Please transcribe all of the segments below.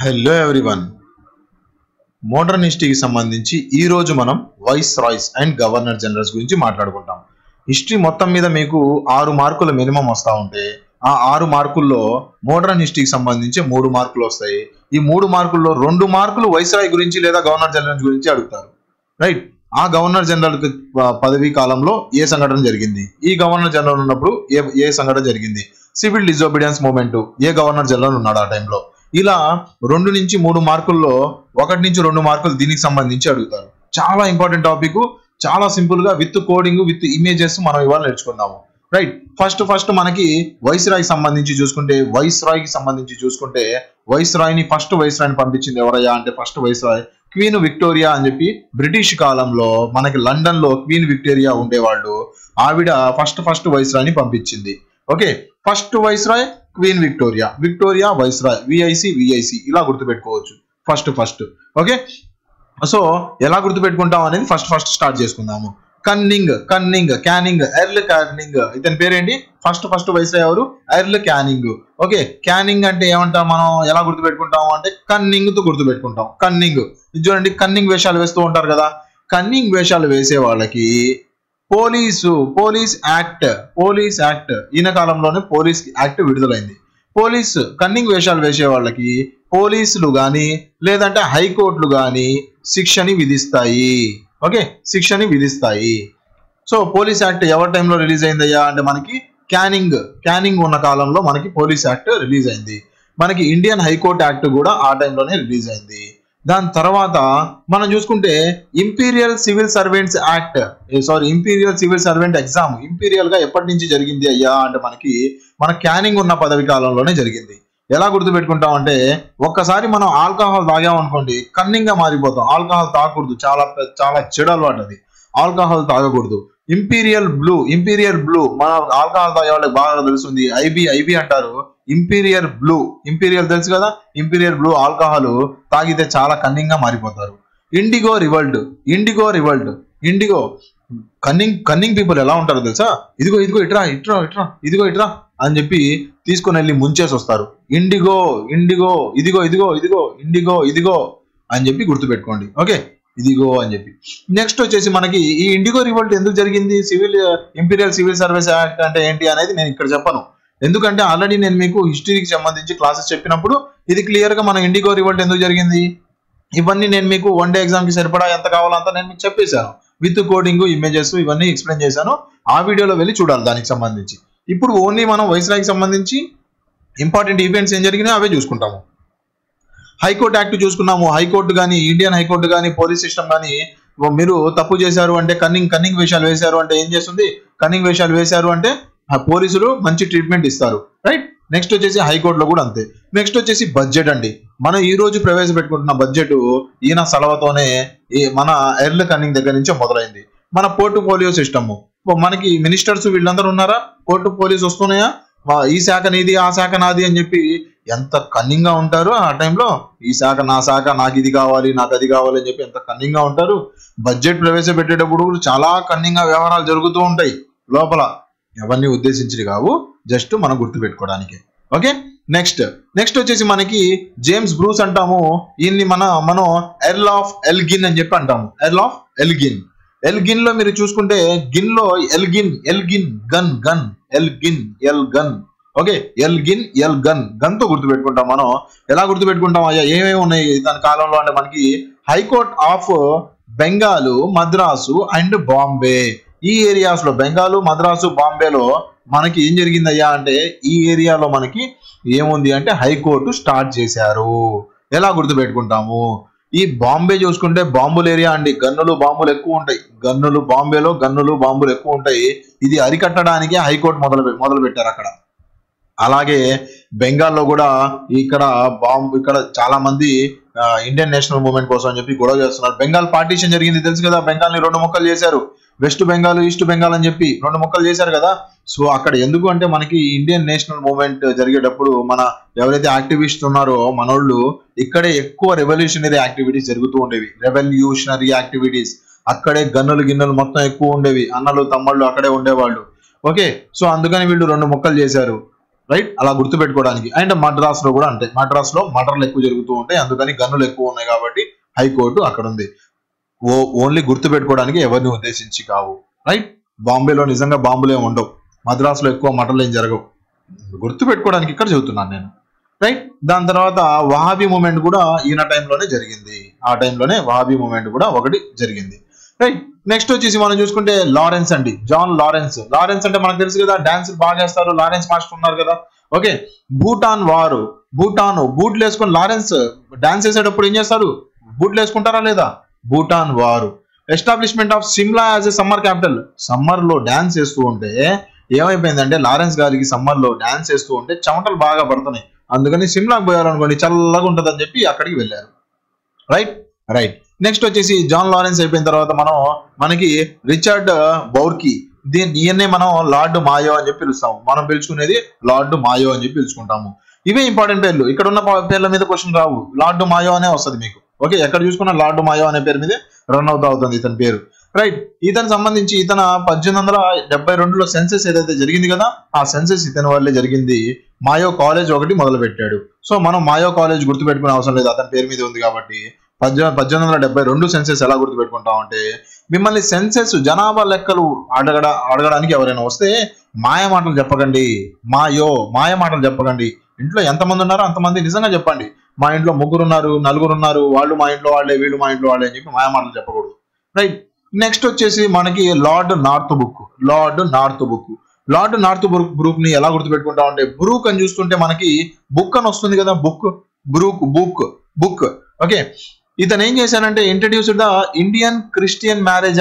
Hello everyone. Modern హిస్టరీకి సంబంధించి ఈ రోజు మనం viceroys and governor generals గురించి మాట్లాడుకుంటాం. హిస్టరీ మొత్తం మీద మీకు 6 మార్కులు మినిమం వస్తూ ఉంటే ఆ 6 మార్కుల్లో మోడర్న్ హిస్టరీకి సంబంధించి 3 మార్కులు వస్తాయి. ఈ 3 మార్కుల్లో 2 మార్కులు వైస్ రాయ్ గురించి లేదా గవర్నర్ జనరల్ గురించి అడుగుతారు. రైట్. ఆ గవర్నర్ జనరల్ పదవీ కాలంలో ఏ సంఘటన జరిగింది, ఈ గవర్నర్ జనరల్ ఉన్నప్పుడు ఏ సంఘటన జరిగింది, సివిల్ డిజోబీడియన్స్ మూవ్మెంట్ ఏ గవర్నర్ జనరల్ ఉన్నాడు ఆ టైంలో. ఇలా 2 నుంచి 3 మార్కుల్లో 1 నుంచి 2 మార్కులు దీనికి సంబంధించి అడుగుతారు. చాలా ఇంపార్టెంట్ టాపిక్, చాలా సింపుల్ గా విత్ కోడింగ్ విత్ ఇమేజెస్ మనం ఇవాళ నేర్చుకుందాము. రైట్. ఫస్ట్ మనకి వైస్ రాయ్ సంబంధించి చూసుకుంటే వైస్ రాయ్ ని ఫస్ట్ వైస్ రాయ్ ని పంపించింది ఎవరయ్యా అంటే first viceroy queen Victoria అని చెప్పి బ్రిటిష్ కాలంలో మనకి లండన్ లో క్వీన్ విక్టోరియా ఉండేవాళ్ళు. ఆవిడ ఫస్ట్ వైస్ రాయ్ ని పంపించింది. Okay, first viceroy queen Victoria viceroy VIC ఇలా గుర్తుపెట్టుకోవచ్చు. First okay. సో ఎలా గుర్తుపెట్టుకుంటాం అనేది ఫస్ట్ స్టార్ట్ చేసుకుందాము. క్యానింగ్ ఎర్ల్ క్యానింగ్, ఇతని పేరేంటి? ఫస్ట్ వైస్ రాయ్ ఎవరు? Earl canning. ఓకే, క్యానింగ్ అంటే ఏమంటాం మనం, ఎలా గుర్తుపెట్టుకుంటాం అంటే కన్నింగ్ తో గుర్తుపెట్టుకుంటాం. కన్నింగ్ చూడండి, కన్నింగ్ వేషాలు వేస్తూ ఉంటారు కదా. కన్నింగ్ వేషాలు వేసే వాళ్ళకి పోలీస్ యాక్ట్ ఈయన కాలంలోనే పోలీస్ యాక్ట్ విడుదలైంది. కన్నింగ్ వేషాలు వేసే వాళ్ళకి పోలీసులు గాని లేదంటే హైకోర్టులు గాని శిక్షని విధిస్తాయి. ఓకే, శిక్షని విధిస్తాయి. సో పోలీస్ యాక్ట్ ఎవరి టైంలో రిలీజ్ అయిందయ్యా అంటే మనకి క్యానింగ్ ఉన్న కాలంలో మనకి పోలీస్ యాక్ట్ రిలీజ్ అయింది. మనకి ఇండియన్ హైకోర్టు యాక్ట్ కూడా ఆ టైంలోనే రిలీజ్ అయింది. దాని తర్వాత మనం చూసుకుంటే imperial civil servant exam imperial గా ఎప్పటి నుంచి జరిగింది అయ్యా అంటే మన క్యానింగ్ ఉన్న పదవి కాలంలోనే జరిగింది. ఎలా గుర్తుపెట్టుకుంటాం అంటే ఒక్కసారి మనం ఆల్కహాల్ తాగామనుకోండి కన్నింగ్ గా మారిపోతాం. ఆల్కహాల్ తాగకూడదు, చాలా చెడు అలవాటు అది. ఆల్కహాల్ తాగకూడదు. ఇంపీరియల్ బ్లూ మన ఆల్కహాల్ తాగే వాళ్ళకి బాగా తెలుస్తుంది. ఐబీ అంటారు. ఇంపీరియల్ తెలుసు కదా. ఇంపీరియల్ బ్లూ ఆల్కహాల్ తాగితే చాలా కన్నింగ్ గా మారిపోతారు. ఇండిగో రివల్ట్ కన్నింగ్ పీపుల్ ఎలా ఉంటారో తెలుసా? ఇదిగో ఇట్రా అని చెప్పి తీసుకుని వెళ్ళి ముంచేసి వస్తారు. ఇండిగో అని చెప్పి గుర్తుపెట్టుకోండి. ఓకే, ఇదిగో అని చెప్పి. నెక్స్ట్ వచ్చేసి మనకి ఈ ఇండిగో రివల్ట్ ఎందుకు జరిగింది, ఇంపీరియల్ సివిల్ సర్వీస్ యాక్ట్ అంటే ఏంటి అనేది నేను ఇక్కడ చెప్పను. ఎందుకంటే ఆల్రెడీ నేను మీకు హిస్టరీకి సంబంధించి క్లాసెస్ చెప్పినప్పుడు ఇది క్లియర్ గా మన ఇండిగో రివల్ట్ ఎందుకు జరిగింది ఇవన్నీ నేను మీకు 1 డే ఎగ్జామ్ కి సరిపడా ఎంత కావాలంతా నేను మీకు చెప్పేశాను. విత్ కోడింగ్ ఇమేజెస్ ఇవన్నీ ఎక్స్ప్లెయిన్ చేశాను. ఆ వీడియోలో వెళ్ళి చూడాలి దానికి సంబంధించి. ఇప్పుడు ఓన్లీ మనం వైస్ రాయ్కి సంబంధించి ఇంపార్టెంట్ ఈవెంట్స్ ఏం జరిగినాయో అవే చూసుకుంటాము. హైకోర్టు యాక్ట్ చూసుకున్నాము. హైకోర్టు కానీ ఇండియన్ హైకోర్టు కానీ పోలీస్ సిస్టమ్ కానీ మీరు తప్పు చేశారు అంటే కన్నింగ్ వేషాలు వేశారు అంటే ఏం చేస్తుంది? కన్నింగ్ వేషాలు వేశారు అంటే పోలీసులు మంచి ట్రీట్మెంట్ ఇస్తారు. రైట్. నెక్స్ట్ వచ్చేసి హైకోర్టులో కూడా అంతే. నెక్స్ట్ వచ్చేసి బడ్జెట్ అండి. మనం ఈ రోజు ప్రవేశపెట్టుకుంటున్న బడ్జెట్ ఈయన సలవతోనే మన ఎర్ల్ కన్నింగ్ దగ్గర నుంచే మొదలైంది. మన పోర్టుఫోలియో సిస్టమ్, మనకి మినిస్టర్స్ వీళ్ళందరూ ఉన్నారా, పోర్టుఫోలియోస్ వస్తున్నాయా, ఈ శాఖ నీది ఆ శాఖ నాది అని చెప్పి ఎంత కన్నింగ్ గా ఉంటారు ఆ టైంలో. ఈ శాఖ నా శాఖ, నాకు ఇది కావాలి నాకు అది కావాలి అని చెప్పి ఎంత కన్నింగ్ గా ఉంటారు. బడ్జెట్ ప్రవేశపెట్టేటప్పుడు చాలా కన్నింగ్ గా వ్యవహారాలు జరుగుతూ ఉంటాయి లోపల. ఎవరిని ఉద్దేశించి కావు, జస్ట్ మనం గుర్తుపెట్టుకోవడానికి. ఓకే. నెక్స్ట్ వచ్చేసి మనకి జేమ్స్ బ్రూస్ అంటాము. ఈయన్ని మనం ఎర్ల్ ఆఫ్ ఎల్గిన్ అని చెప్పి అంటాము. ఎల్గిన్ లో మీరు చూసుకుంటే గిన్ లో ఎల్గిన్ గన్. ఓకే, గన్ తో గుర్తుపెట్టుకుంటాం. మనం ఎలా గుర్తుపెట్టుకుంటాం అయ్యా, ఏమేమి ఉన్నాయి దాని కాలంలో అంటే మనకి high court of Bengal, Madras and Bombay, ఈ ఏరియాస్ లో బెంగాల్, మద్రాసు, బాంబేలో మనకి ఏం జరిగిందయ్యా అంటే ఈ ఏరియాలో మనకి ఏముంది అంటే హైకోర్టు స్టార్ట్ చేశారు. ఎలా గుర్తుపెట్టుకుంటాము? ఈ బాంబే చూసుకుంటే బాంబుల ఏరియా అండి. బాంబులు ఎక్కువ ఉంటాయి. బాంబులు ఎక్కువ ఉంటాయి. ఇది అరికట్టడానికి హైకోర్టు మొదలు పెట్టారు అక్కడ. అలాగే బెంగాల్లో కూడా ఇక్కడ చాలా మంది ఇండియన్ నేషనల్ మూవ్మెంట్ కోసం అని చెప్పి గొడవ చేస్తున్నారు. బెంగాల్ పార్టీషన్ జరిగింది తెలుసు కదా. బెంగాల్ ని 2 ముక్కలు చేశారు. వెస్ట్ బెంగాల్, ఈస్ట్ బెంగాల్ అని చెప్పి 2 ముక్కలు చేశారు కదా. సో అక్కడ ఎందుకు అంటే మనకి ఇండియన్ నేషనల్ మూవ్మెంట్ జరిగేటప్పుడు మన ఎవరైతే యాక్టివిస్ట్ ఉన్నారో మనోళ్ళు ఇక్కడే ఎక్కువ రెవల్యూషనరీ యాక్టివిటీస్ జరుగుతూ ఉండేవి. అక్కడే గిన్నెలు మొత్తం ఎక్కువ ఉండేవి. అన్నలు తమ్ముళ్ళు అక్కడే ఉండేవాళ్ళు. ఓకే, సో అందుకని వీళ్ళు 2 ముక్కలు చేశారు. రైట్, అలా గుర్తుపెట్టుకోవడానికి. అండ్ మద్రాస్ లో కూడా అంటే మద్రాస్ లో మర్డర్లు ఎక్కువ జరుగుతూ ఉంటాయి, అందుకని గన్నులు ఎక్కువ ఉన్నాయి కాబట్టి హైకోర్టు అక్కడ ఉంది. ఓన్లీ గుర్తుపెట్టుకోవడానికి ఎవరిని ఉద్దేశించి కావు. రైట్, బాంబేలో నిజంగా బాంబులు ఏమి ఉండవు, మద్రాసులో ఎక్కువ మర్డర్లు ఏం జరగవు, గుర్తుపెట్టుకోవడానికి ఇక్కడ చెబుతున్నాను నేను. రైట్, దాని తర్వాత వహాబీ మూమెంట్ కూడా ఈయన టైంలోనే జరిగింది, ఆ టైంలోనే వహాబీ మూమెంట్ కూడా ఒకటి జరిగింది. రైట్, నెక్స్ట్ వచ్చేసి మనం చూసుకుంటే లారెన్స్ అండి, జాన్ లారెన్స్. లారెన్స్ అంటే మనకు తెలుసు కదా, డాన్స్ బాగా చేస్తారు, లారెన్స్ మాస్టర్ ఉన్నారు కదా. ఓకే, భూటాన్ వారు, బూట్లు వేసుకొని లారెన్స్ డాన్స్ చేసేటప్పుడు ఏం చేస్తారు, బూట్లు వేసుకుంటారా లేదా? భూటాన్ వారు. Establishment of Shimla as a summer capital. Summer లో డాన్స్ చేస్తూ ఉంటే ఏమైపోయిందంటే, లారెన్స్ గారికి సమ్మర్ లో డాన్స్ చేస్తూ ఉంటే చెమటలు బాగా పడుతున్నాయి, అందుకని సిమ్లాకి పోయారనుకోండి చల్లగా ఉంటుంది అని చెప్పి అక్కడికి వెళ్ళారు. రైట్ రైట్ నెక్స్ట్ వచ్చేసి జాన్ లారెన్స్ అయిపోయిన తర్వాత మనకి రిచర్డ్ బౌర్కీ, ఈయన్నే మనం లార్డ్ మాయో అని చెప్పి పిలుస్తాము, మనం పిలుచుకునేది లార్డ్ మాయో అని చెప్పి పిలుచుకుంటాము. ఇవే ఇంపార్టెంట్ పేర్లు, ఇక్కడ ఉన్న పేర్ల మీద క్వశ్చన్ రావు, లార్డ్ మాయో అనే వస్తుంది మీకు. ఓకే, ఎక్కడ చూసుకున్న లార్డ్ మాయో అనే పేరు మీదే రన్ అవుతుంది ఇతని పేరు. రైట్, ఇతను సంబంధించి 1872లో సెన్సెస్ ఏదైతే జరిగింది కదా, ఆ సెన్సెస్ ఇతని వల్లే జరిగింది. మాయో కాలేజ్ ఒకటి మొదలు పెట్టాడు. సో మనం మాయో కాలేజ్ గుర్తుపెట్టుకునే అవసరం లేదు, అతని పేరు మీద ఉంది కాబట్టి. 1872 సెన్సెస్ ఎలా గుర్తుపెట్టుకుంటాం అంటే, మిమ్మల్ని సెన్సెస్ జనాభా లెక్కలు అడగడానికి ఎవరైనా వస్తే మాయ మాటలు చెప్పకండి, మాయ మాటలు చెప్పకండి. ఇంట్లో ఎంతమంది ఉన్నారో అంతమంది నిజంగా చెప్పండి. మా ఇంట్లో 3 ఉన్నారు, 4 ఉన్నారు, వాళ్ళు మా ఇంట్లో వాళ్ళే, వీళ్ళు మా ఇంట్లో వాళ్ళే అని చెప్పి మాయ మాటలు చెప్పకూడదు. రైట్, నెక్స్ట్ వచ్చేసి మనకి లార్డ్ నార్త్ బుక్ ని ఎలా గుర్తుపెట్టుకుంటాం అంటే, బ్రూక్ అని చూస్తుంటే మనకి బుక్ అని వస్తుంది కదా, బుక్. ఓకే, ఇతను ఏం చేశానంటే, introduced the Indian Christian marriage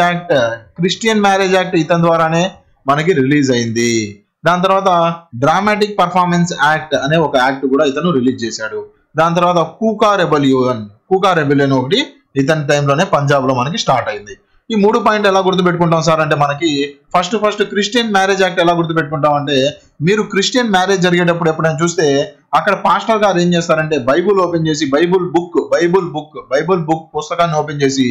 act ఇతని ద్వారానే మనకి రిలీజ్ అయింది. దాని తర్వాత డ్రామాటిక్ పర్ఫార్మెన్స్ యాక్ట్ అనే ఒక యాక్ట్ కూడా ఇతను రిలీజ్ చేశాడు. దాని తర్వాత కూకా రెబెలియన్ ఒకటి ఇతని టైంలోనే పంజాబ్ లో మనకి స్టార్ట్ అయింది. ఈ 3 పాయింట్ ఎలా గుర్తుపెట్టుకుంటాం సార్ అంటే, మనకి ఫస్ట్ క్రిస్టియన్ మ్యారేజ్ యాక్ట్ ఎలా గుర్తుపెట్టుకుంటాం అంటే, మీరు క్రిస్టియన్ మ్యారేజ్ జరిగేటప్పుడు ఎప్పుడైనా చూస్తే అక్కడ పాస్టర్ గారు ఏం చేస్తారంటే, బైబుల్ ఓపెన్ చేసి బైబుల్ బుక్ పుస్తకాన్ని ఓపెన్ చేసి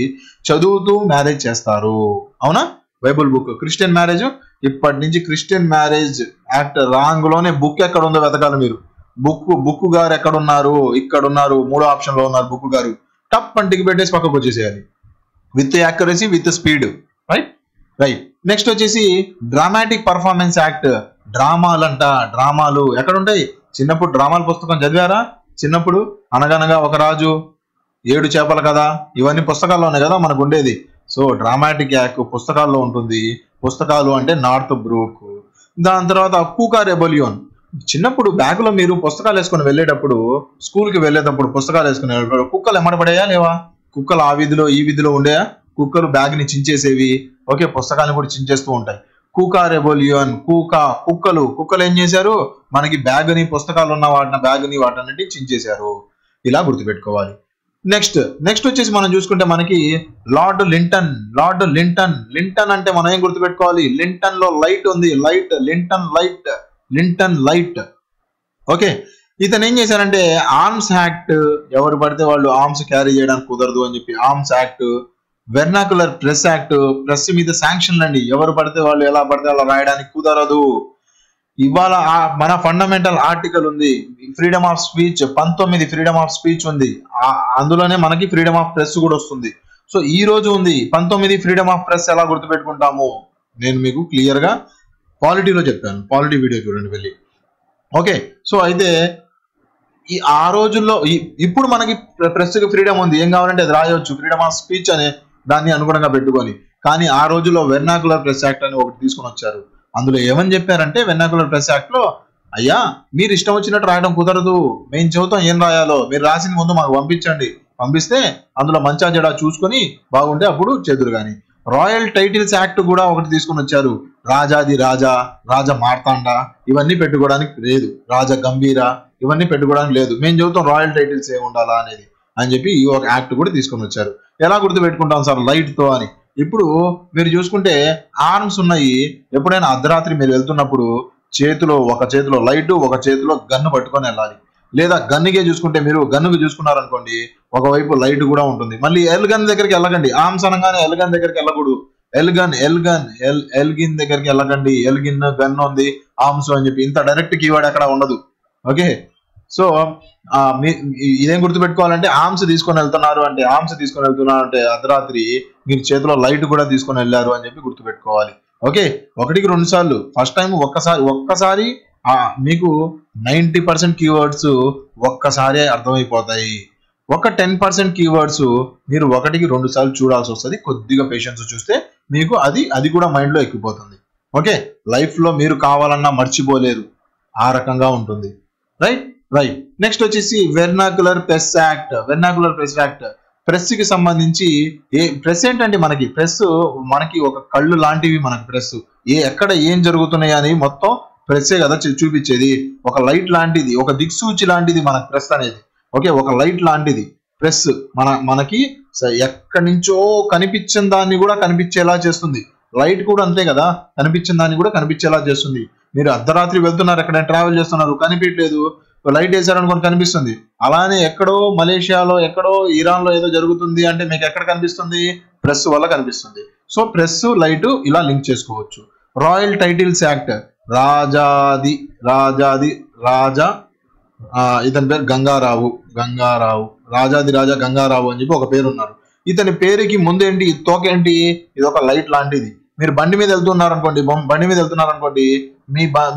చదువుతూ మ్యారేజ్ చేస్తారు. అవునా, బైబుల్ బుక్. క్రిస్టియన్ మ్యారేజ్ ఇప్పటి నుంచి క్రిస్టియన్ మ్యారేజ్ యాక్ట్ రాంగ్ లోనే బుక్ ఎక్కడ ఉందో వెతకాలి మీరు. బుక్ గారు ఎక్కడ ఉన్నారు, ఇక్కడ ఉన్నారు, 3వ ఆప్షన్ లో ఉన్నారు బుక్ గారు, టప్ అంటికి పెట్టేసి పక్కకు వచ్చేసేయాలి, with accuracy with speed. Right next వచ్చేసి డ్రామాటిక్ పర్ఫార్మెన్స్ యాక్ట్. డ్రామాలు ఎక్కడ ఉంటాయి? చిన్నప్పుడు డ్రామాల పుస్తకం చదివారా? చిన్నప్పుడు అనగనగా ఒక రాజు, 7 చేపల కథ, ఇవన్నీ పుస్తకాల్లోనే కదా మనకు ఉండేది. సో డ్రామాటిక్ యాక్ట్ పుస్తకాల్లో ఉంటుంది. పుస్తకాలు అంటే నార్త్ బ్రూక్. దాని తర్వాత కూకా రెబెలియన్. చిన్నప్పుడు బ్యాగ్ లో మీరు పుస్తకాలు వేసుకొని వెళ్ళేటప్పుడు, స్కూల్ కి వెళ్ళేటప్పుడు పుస్తకాలు వేసుకుని కుక్కలు ఎమ్మడబడేయా లేవా? కుక్కలు ఆ వీధిలో ఈ వీధిలో ఉండేయా? కుక్కలు బ్యాగ్ ని చించేసేవి. ఓకే, పుస్తకాలను కూడా చించేస్తూ ఉంటాయి. కూకా రెబెలియన్, కుక్కలు ఏం చేశారు? మనకి బ్యాగ్ ని, పుస్తకాలు ఉన్న వాటిని చించేశారు. ఇలా గుర్తుపెట్టుకోవాలి. నెక్స్ట్ వచ్చేసి మనం చూసుకుంటే మనకి లార్డ్ లింటన్ అంటే మనం ఏం గుర్తుపెట్టుకోవాలి? లింటన్ లో లైట్ ఉంది, లింటన్ లైట్. ఓకే, ఇతను ఏం చేశారంటే, ఆర్మ్స్ యాక్ట్, ఎవరు పడితే వాళ్ళు ఆర్మ్స్ క్యారీ చేయడానికి కుదరదు అని చెప్పి arms act. Vernacular press act, press మీద శాంక్షన్లు అండి, ఎవరు పడితే వాళ్ళు ఎలా పడితే అలా రాయడానికి కుదరదు. ఇవాళ మన ఫండమెంటల్ ఆర్టికల్ ఉంది, freedom of speech, 19 freedom of speech ఉంది, అందులోనే మనకి ఫ్రీడమ్ ఆఫ్ ప్రెస్ కూడా వస్తుంది. సో ఈ రోజు ఉంది 19 ఫ్రీడమ్ ఆఫ్ ప్రెస్. ఎలా గుర్తుపెట్టుకుంటాము నేను మీకు క్లియర్ గా పాలిటీలో చెప్పాను, పాలిటీ వీడియో చూడండి వెళ్ళి. ఓకే, సో అయితే ఆ రోజుల్లో ఇప్పుడు మనకి ప్రెస్ కి ఫ్రీడమ్ ఉంది, ఏం కావాలంటే అది రాయవచ్చు, ఫ్రీడమ్ ఆఫ్ స్పీచ్ అనే దాన్ని అనుగుణంగా పెట్టుకొని. కానీ ఆ రోజుల్లో వెర్నాకులర్ ప్రెస్ యాక్ట్ అని ఒకటి తీసుకొని వచ్చారు. అందులో ఏమని చెప్పారంటే, వెర్నాకులర్ ప్రెస్ యాక్ట్ లో, అయ్యా మీరు ఇష్టం వచ్చినట్టు రాయడం కుదరదు, మేము చెబుతాం ఏం రాయాలో, మీరు రాసిన ముందు మాకు పంపిస్తే అందులో మంచా చెడా చూసుకొని బాగుంటే అప్పుడు చేదురు. కానీ రాయల్ టైటిల్స్ యాక్ట్ కూడా ఒకటి తీసుకొని వచ్చారు. రాజాది రాజా, రాజ మార్తాండ ఇవన్నీ పెట్టుకోవడానికి లేదు, రాజ గంభీర ఇవన్నీ పెట్టుకోవడానికి లేదు, మేము చెబుతాం రాయల్ టైటిల్స్ ఏమి ఉండాలా అనేది అని చెప్పి ఈ ఒక యాక్ట్ కూడా తీసుకొని వచ్చారు. ఎలా గుర్తు పెట్టుకుంటాం సార్? లైట్ తో అని. ఇప్పుడు మీరు చూసుకుంటే ఆర్మ్స్ ఉన్నాయి. ఎప్పుడైనా అర్ధరాత్రి మీరు వెళ్తున్నప్పుడు ఒక చేతిలో లైట్, ఒక చేతిలో గన్ను పట్టుకొని వెళ్ళాలి. లేదా గన్నుకే చూసుకుంటే, మీరు గన్నుకు చూసుకున్నారనుకోండి, ఒకవైపు లైట్ కూడా ఉంటుంది. మళ్ళీ ఎల్ గన్ దగ్గరికి వెళ్ళకండి, ఆర్మ్స్ అనగానే ఎల్ గన్ దగ్గరికి వెళ్ళకూడదు. ఎల్గిన్ దగ్గరికి వెళ్ళకండి, ఎల్గిన్ గన్ ఉంది, ఆర్మ్స్ అని చెప్పి ఇంత డైరెక్ట్ కీవర్డ్ అక్కడ ఉండదు. ఓకే, సో ఇదేం గుర్తుపెట్టుకోవాలంటే ఆర్మ్స్ తీసుకొని వెళ్తున్నారు అంటే అర్ధరాత్రి మీరు చేతిలో లైట్ కూడా తీసుకొని వెళ్ళారు అని చెప్పి గుర్తుపెట్టుకోవాలి. ఓకే, 1కి 2 సార్లు, ఫస్ట్ టైం ఒక్కసారి మీకు 90% కీవర్డ్స్ ఒక్కసారి అర్థమైపోతాయి. ఒక 10% కీవర్డ్స్ మీరు 1కి 2 సార్లు చూడాల్సి వస్తుంది. కొద్దిగా పేషెన్స్ చూస్తే మీకు అది కూడా మైండ్ లో ఎక్కిపోతుంది. ఓకే, లైఫ్ లో మీరు కావాలన్నా మర్చిపోలేరు, ఆ రకంగా ఉంటుంది. రైట్. నెక్స్ట్ వచ్చేసి వెర్నాకులర్ ప్రెస్ యాక్ట్. ప్రెస్ కి సంబంధించి ప్రెస్ ఏంటంటే మనకి ఒక కళ్ళు లాంటివి. మనకి ప్రెస్ ఎక్కడ ఏం జరుగుతున్నాయి అని మొత్తం ప్రెస్సే కదా చూపించేది. ఒక లైట్ లాంటిది, ఒక దిక్సూచి లాంటిది మనకి ప్రెస్ అనేది. ఓకే, ఒక లైట్ లాంటిది ప్రెస్ మనకి ఎక్కడి నుంచో కనిపించిన దాన్ని కూడా కనిపించేలా చేస్తుంది. లైట్ కూడా అంతే కదా, కనిపించిన దాన్ని కూడా కనిపించేలా చేస్తుంది. మీరు అర్ధరాత్రి వెళ్తున్నారు, ఎక్కడైనా ట్రావెల్ చేస్తున్నారు, కనిపించలేదు, లైట్ వేసారనుకొని కనిపిస్తుంది. అలానే ఎక్కడో మలేషియాలో, ఎక్కడో ఇరాన్ లో ఏదో జరుగుతుంది అంటే మీకు ఎక్కడ కనిపిస్తుంది? ప్రెస్ వల్ల కనిపిస్తుంది. సో ప్రెస్ లైట్ ఇలా లింక్ చేసుకోవచ్చు. Royal Titles Act. రాజా ఇతని పేరు గంగారావు, రాజాది రాజా గంగారావు అని చెప్పి ఒక పేరు ఉన్నారు. ఇతని పేరుకి ముందేంటి, తోకేంటి, ఇది ఒక లైట్ లాంటిది. మీరు బండి మీద వెళ్తున్నారు అనుకోండి,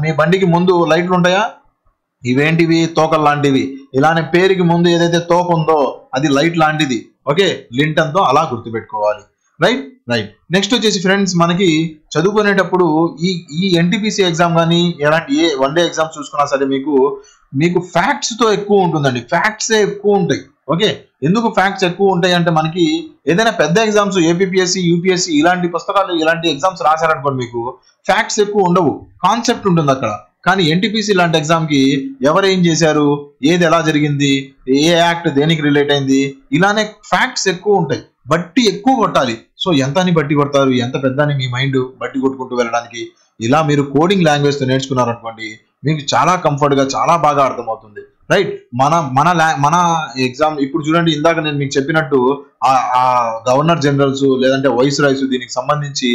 మీ బండికి ముందు లైట్లు ఉంటాయా? ఇవేంటివి? తోకలు లాంటివి. ఇలానే పేరుకి ముందు ఏదైతే తోక ఉందో అది లైట్ లాంటిది. ఓకే, లింటన్తో అలా గుర్తుపెట్టుకోవాలి. రైట్. నెక్స్ట్ వచ్చేసి ఫ్రెండ్స్, మనకి చదువుకునేటప్పుడు ఈ ఎన్టీపీసీ ఎగ్జామ్ కానీ ఎలాంటి వన్ డే ఎగ్జామ్స్ చూసుకున్నా సరే మీకు ఫ్యాక్ట్స్ తో ఎక్కువ ఉంటుందండి. ఫ్యాక్ట్సే ఎక్కువ ఉంటాయి. ఓకే, ఎందుకు ఫ్యాక్ట్స్ ఎక్కువ ఉంటాయి అంటే మనకి ఏదైనా పెద్ద ఎగ్జామ్స్ ఏపీపీఎస్సీ, యూపీఎస్సీ ఇలాంటి పుస్తకాలు ఇలాంటి ఎగ్జామ్స్ రాశారనుకోండి, మీకు ఫ్యాక్ట్స్ ఎక్కువ ఉండవు, కాన్సెప్ట్ ఉంటుంది అక్కడ. కానీ ఎన్టీపీసీ లాంటి ఎగ్జామ్ కి ఎవరు ఏం చేశారు, ఏది ఎలా జరిగింది, ఏ యాక్ట్ దేనికి రిలేట్ అయింది, ఇలానే ఫ్యాక్ట్స్ ఎక్కువ ఉంటాయి. బట్టి ఎక్కువ కొట్టాలి. సో ఎంత అని బట్టి కొడతారు, ఎంత పెద్ద అని మీ మైండ్ బట్టి కొట్టుకుంటూ వెళ్ళడానికి. ఇలా మీరు కోడింగ్ లాంగ్వేజ్ తో నేర్చుకున్నారనుకోండి, మీకు చాలా కంఫర్ట్ గా చాలా బాగా అర్థమవుతుంది. రైట్. మన ఎగ్జామ్ ఇప్పుడు చూడండి, ఇందాక నేను మీకు చెప్పినట్టు ఆ గవర్నర్ జనరల్స్ లేదంటే వైస్ రాయ్స్ దీనికి సంబంధించి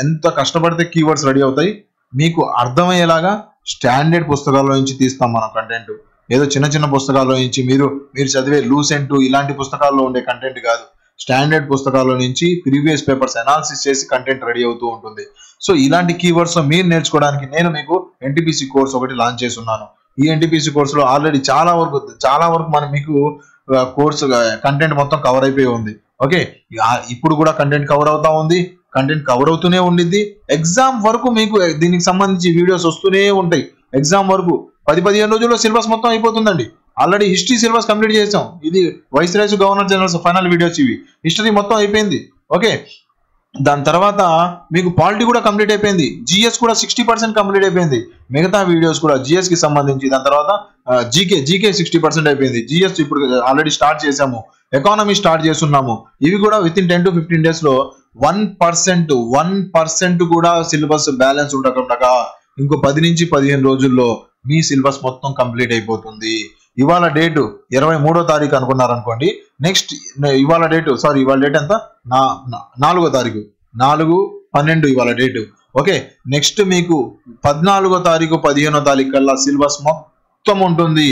ఎంత కష్టపడితే కీవర్డ్స్ రెడీ అవుతాయి. మీకు అర్థమయ్యేలాగా స్టాండర్డ్ పుస్తకాల్లో నుంచి తీస్తాం మనం కంటెంట్. ఏదో చిన్న పుస్తకాల్లో నుంచి మీరు చదివే లూసెంట్ ఇలాంటి పుస్తకాల్లో ఉండే కంటెంట్ కాదు. స్టాండర్డ్ పుస్తకాల్లో నుంచి ప్రీవియస్ పేపర్స్ అనాలిసిస్ చేసి కంటెంట్ రెడీ అవుతూ ఉంటుంది. సో ఇలాంటి కీవర్డ్స్ మీరు నేర్చుకోవడానికి నేను మీకు ఎన్టీపీసీ కోర్స్ ఒకటి లాంచ్ చేస్తున్నాను. ఈ ఎన్టీపీసీ కోర్సులో ఆల్రెడీ చాలా వరకు మనం మీకు కోర్సు కంటెంట్ మొత్తం కవర్ అయిపోయి ఉంది. ఓకే, ఇప్పుడు కూడా కంటెంట్ కవర్ అవుతా ఉంది, కంటెంట్ కవర్ అవుతూనే ఉండిద్ది. ఎగ్జామ్ వరకు మీకు దీనికి సంబంధించి వీడియోస్ వస్తూనే ఉంటాయి. ఎగ్జామ్ వరకు 10-15 రోజుల్లో సిలబస్ మొత్తం అయిపోతుందండి. ఆల్రెడీ హిస్టరీ సిలబస్ కంప్లీట్ చేసాం. ఇది viceroys governor generals final videos, ఇవి హిస్టరీ మొత్తం అయిపోయింది. ఓకే, దాని తర్వాత మీకు పాలిటీ కూడా కంప్లీట్ అయిపోయింది. జిఎస్ కూడా 60% కంప్లీట్ అయిపోయింది. మిగతా వీడియోస్ కూడా జిఎస్ కి సంబంధించి. దాని తర్వాత జీకే 60% అయిపోయింది. జిఎస్ ఇప్పుడు ఆల్రెడీ స్టార్ట్ చేసాము. ఎకానమీ స్టార్ట్ చేస్తున్నాము. ఇవి కూడా విత్ ఇన్ 10 to 15 days లో 1% కూడా సిలబస్ బ్యాలెన్స్ ఉండకుండా ఇంకో 10 నుంచి 15 రోజుల్లో మీ సిలబస్ మొత్తం కంప్లీట్ అయిపోతుంది. ఇవాళ డేటు 23వ తారీఖు అనుకున్నారనుకోండి, నెక్స్ట్ ఇవాళ డేట్ ఎంత, 4వ తారీఖు, 4/12 ఇవాళ డేటు. ఓకే, నెక్స్ట్ మీకు 14వ తారీఖు 15వ తారీఖు కల్లా సిలబస్ మొత్తం ఉంటుంది.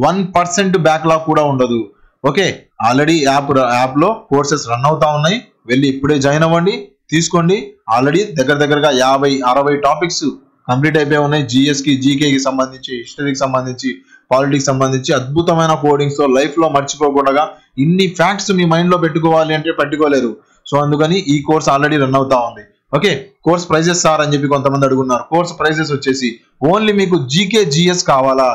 1% బ్యాక్లాగ్ కూడా ఉండదు. ఓకే, ఆల్రెడీ యాప్ లో కోర్సెస్ రన్ అవుతా ఉన్నాయి. వెళ్ళి ఇప్పుడే జాయిన్ అవ్వండి, తీసుకోండి. ఆల్రెడీ దగ్గరగా 50-60 టాపిక్స్ కంప్లీట్ అయిపోయి ఉన్నాయి. జిఎస్ కి, జీకేకి సంబంధించి, హిస్టరీకి సంబంధించి, పాలిటిక్స్ సంబంధించి అద్భుతమైన కోడింగ్స్ తో లైఫ్ లో మర్చిపోకుండా ఇన్ని ఫ్యాక్ట్స్ మీ మైండ్ లో పెట్టుకోవాలి అంటే పెట్టుకోలేరు. సో అందుకని ఈ కోర్స్ ఆల్రెడీ రన్ అవుతా ఉంది. ఓకే, కోర్స్ ప్రైజెస్ సార్ అని చెప్పి కొంతమంది అడుగున్నారు. కోర్స్ ప్రైజెస్ వచ్చేసి ఓన్లీ మీకు జీకే జిఎస్ కావాలా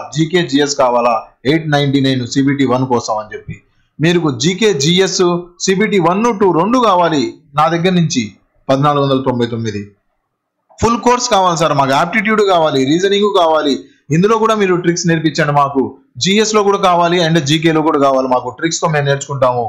899 CBT 1 కోసం అని చెప్పి, మీరు జీకే జిఎస్ CBT 1, 2 రెండు కావాలి నా దగ్గర నుంచి 1499. ఫుల్ కోర్స్ కావాలి సార్, మాకు ఆప్టిట్యూడ్ కావాలి, రీజనింగ్ కావాలి, ఇందులో కూడా మీరు ట్రిక్స్ నేర్పించండి మాకు, జిఎస్ లో కూడా కావాలి అండ్ జీకేలో కూడా కావాలి, మాకు ట్రిక్స్ తో మేము నేర్చుకుంటాము,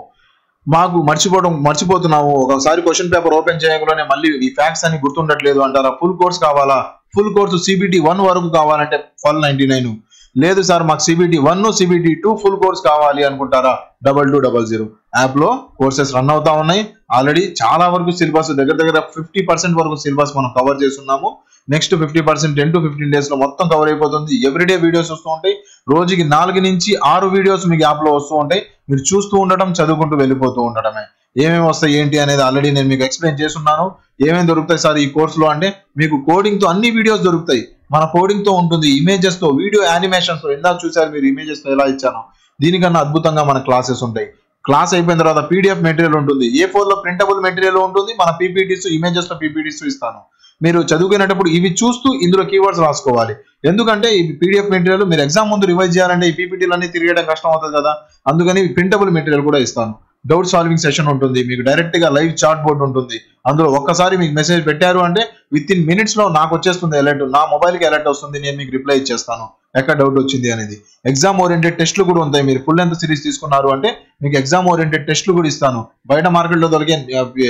మాకు మర్చిపోతున్నాము, ఒకసారి క్వశ్చన్ పేపర్ ఓపెన్ చేయగానే మళ్ళీ ఈ ఫ్యాక్ట్స్ అని గుర్తుండట్లేదు అంటారా, ఫుల్ కోర్స్ కావాలా, ఫుల్ కోర్సు CBT 1 వరకు కావాలంటే 1299, లేదు సార్ మాకు CBT 1 CBT 2 ఫుల్ కోర్స్ కావాలి అనుకుంటారా 2200 యాప్ లో కోర్సెస్ రన్ అవుతా ఉన్నాయి. ఆల్రెడీ చాలా వరకు సిలబస్ దగ్గర 50% వరకు సిలబస్ మనం కవర్ చేస్తున్నాము. నెక్స్ట్ 50% 10 to 15 days లో మొత్తం కవర్ అయిపోతుంది. ఎవ్రీడే వీడియోస్ వస్తూ ఉంటాయి. రోజుకి 4 నుంచి 6 వీడియోస్ మీకు యాప్ లో వస్తూ ఉంటాయి. మీరు చూస్తూ ఉండటం, చదువుకుంటూ వెళ్ళిపోతూ ఉండటమే. ఏమేమి వస్తాయి ఏంటి అనేది ఆల్రెడీ నేను మీకు ఎక్స్ప్లెయిన్ చేస్తున్నాను. ఏమేమి దొరుకుతాయి సార్ ఈ కోర్సులో అంటే, మీకు కోడింగ్ తో అన్ని వీడియోస్ దొరుకుతాయి. మన కోడింగ్ తో ఉంటుంది, ఇమేజెస్ తో, వీడియో యానిమేషన్స్ తో. ఇందాక చూసారు మీరు ఇమేజెస్ తో ఎలా ఇచ్చాను, దీనికన్నా అద్భుతంగా మన క్లాసెస్ ఉంటాయి. క్లాస్ అయిపోయిన తర్వాత PDF మెటీరియల్ ఉంటుంది, A4 లో ప్రింటబుల్ మెటీరియల్ ఉంటుంది, మన PPTs ఇమేజెస్ తో PPTs ఇస్తాను. మీరు చదువుకునేటప్పుడు ఇవి చూస్తూ ఇందులో కీవర్డ్స్ రాసుకోవాలి. ఎందుకంటే ఈ PDF మెటీరియల్ మీరు ఎగ్జామ్ ముందు రివైజ్ చేయాలంటే ఈ PPTలన్నీ తిరిగేయడం కష్టం అవుతుంది కదా, అందుకని ప్రింటబుల్ మెటీరియల్ కూడా ఇస్తాను. డౌట్ సాల్వింగ్ సెషన్ ఉంటుంది, మీకు డైరెక్ట్ గా లైవ్ చాట్ బోర్డ్ ఉంటుంది. అందులో ఒక్కసారి మీకు మెసేజ్ పెట్టారు అంటే విత్ ఇన్ మినిట్స్ లో నాకు వచ్చేస్తుంది అలర్ట్, నా మొబైల్ కి అలర్ట్ వస్తుంది, నేను మీకు రిప్లై ఇచ్చేస్తాను ఎక్కడ డౌట్ వచ్చింది అనేది. ఎగ్జామ్ ఓరియంటెడ్ టెస్ట్లు కూడా ఉంటాయి. మీరు ఫుల్ లెంత్ సిరీస్ తీసుకున్నారు అంటే మీకు ఎగ్జామ్ ఓరియంటెడ్ టెస్ట్లు కూడా ఇస్తాను. బయట మార్కెట్ లో దొరికే